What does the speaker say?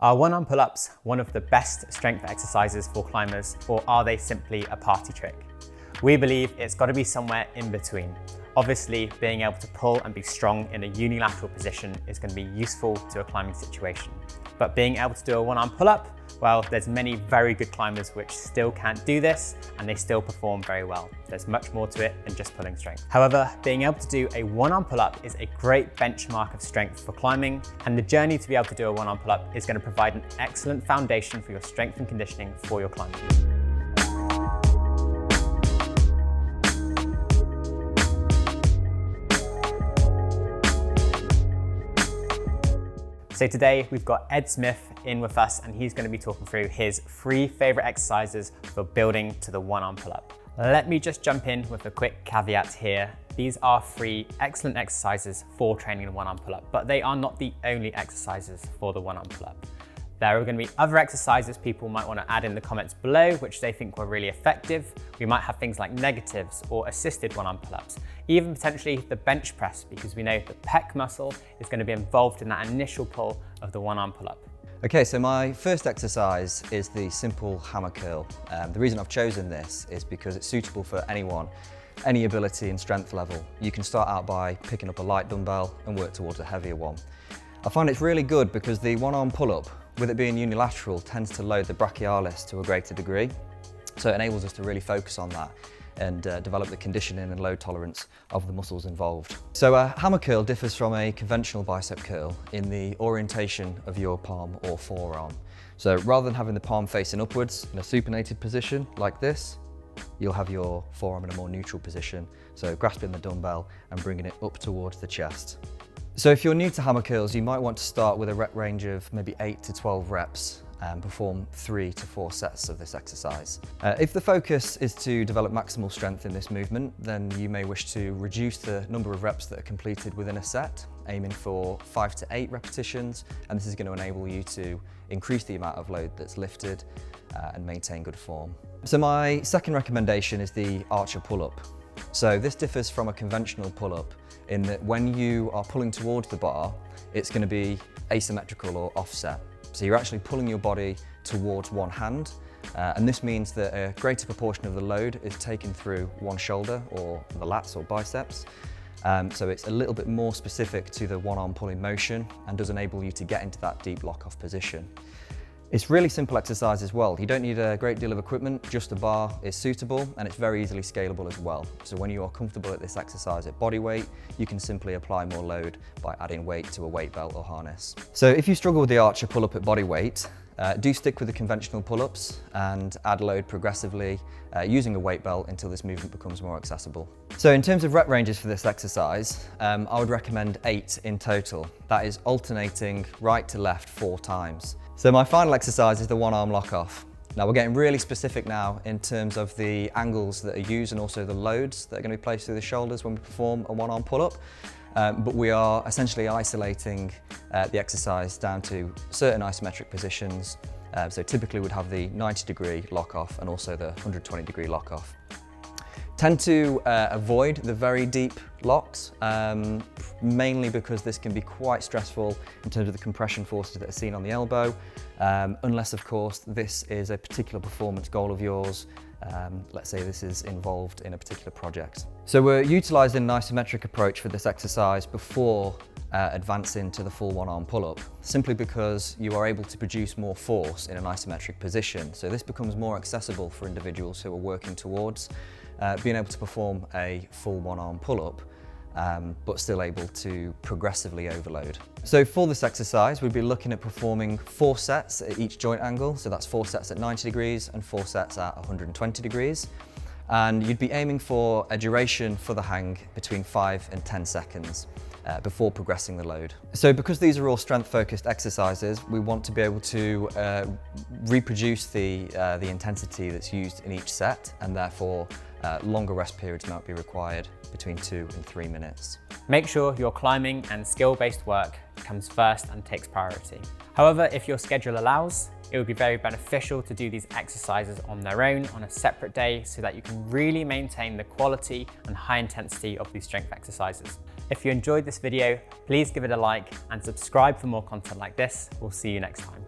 Are one-arm pull-ups one of the best strength exercises for climbers, or are they simply a party trick? We believe it's got to be somewhere in between. Obviously, being able to pull and be strong in a unilateral position is going to be useful to a climbing situation. But being able to do a one-arm pull-up, well, there's many very good climbers which still can't do this and they still perform very well. There's much more to it than just pulling strength. However, being able to do a one-arm pull-up is a great benchmark of strength for climbing, and the journey to be able to do a one-arm pull-up is going to provide an excellent foundation for your strength and conditioning for your climbing. So today we've got Ed Smith in with us, and he's going to be talking through his 3 favorite exercises for building to the one-arm pull-up. Let me just jump in with a quick caveat here. These are 3 excellent exercises for training the one-arm pull-up, but they are not the only exercises for the one-arm pull-up. There are going to be other exercises people might want to add in the comments below, which they think were really effective. We might have things like negatives or assisted one-arm pull-ups, even potentially the bench press, because we know the pec muscle is going to be involved in that initial pull of the one-arm pull-up. Okay, so my first exercise is the simple hammer curl. The reason I've chosen this is because it's suitable for anyone, any ability and strength level. You can start out by picking up a light dumbbell and work towards a heavier one. I find it's really good because the one-arm pull-up, with it being unilateral, tends to load the brachialis to a greater degree. So it enables us to really focus on that and develop the conditioning and load tolerance of the muscles involved. So a hammer curl differs from a conventional bicep curl in the orientation of your palm or forearm. So rather than having the palm facing upwards in a supinated position like this, you'll have your forearm in a more neutral position, so grasping the dumbbell and bringing it up towards the chest. So if you're new to hammer curls, you might want to start with a rep range of maybe 8 to 12 reps and perform 3 to 4 sets of this exercise. If the focus is to develop maximal strength in this movement, then you may wish to reduce the number of reps that are completed within a set, aiming for 5 to 8 repetitions, and this is going to enable you to increase the amount of load that's lifted and maintain good form. So my second recommendation is the archer pull-up. So this differs from a conventional pull-up in that when you are pulling towards the bar, it's going to be asymmetrical or offset. So you're actually pulling your body towards one hand, and this means that a greater proportion of the load is taken through one shoulder or the lats or biceps. So it's a little bit more specific to the one-arm pulling motion and does enable you to get into that deep lock-off position. It's really simple exercise as well. You don't need a great deal of equipment, just a bar is suitable, and it's very easily scalable as well. So when you are comfortable at this exercise at body weight, you can simply apply more load by adding weight to a weight belt or harness. So if you struggle with the archer pull-up at body weight, do stick with the conventional pull-ups and add load progressively using a weight belt until this movement becomes more accessible. So in terms of rep ranges for this exercise, I would recommend 8 in total. That is alternating right to left 4 times. So my final exercise is the one-arm lock-off. Now we're getting really specific now in terms of the angles that are used and also the loads that are going to be placed through the shoulders when we perform a one-arm pull-up. But we are essentially isolating the exercise down to certain isometric positions. So typically we'd have the 90-degree lock-off and also the 120-degree lock-off. Tend to avoid the very deep locks, mainly because this can be quite stressful in terms of the compression forces that are seen on the elbow, unless of course this is a particular performance goal of yours. Let's say this is involved in a particular project. So we're utilising an isometric approach for this exercise before advancing to the full one-arm pull-up, simply because you are able to produce more force in an isometric position. So this becomes more accessible for individuals who are working towards being able to perform a full one-arm pull-up, but still able to progressively overload. So for this exercise, we'd be looking at performing 4 sets at each joint angle. So that's 4 sets at 90 degrees and 4 sets at 120 degrees. And you'd be aiming for a duration for the hang between 5 and 10 seconds before progressing the load. So because these are all strength-focused exercises, we want to be able to reproduce the intensity that's used in each set, and therefore longer rest periods might be required between 2 and 3 minutes. Make sure your climbing and skill-based work comes first and takes priority. However, if your schedule allows, it would be very beneficial to do these exercises on their own on a separate day so that you can really maintain the quality and high intensity of these strength exercises. If you enjoyed this video, please give it a like and subscribe for more content like this. We'll see you next time.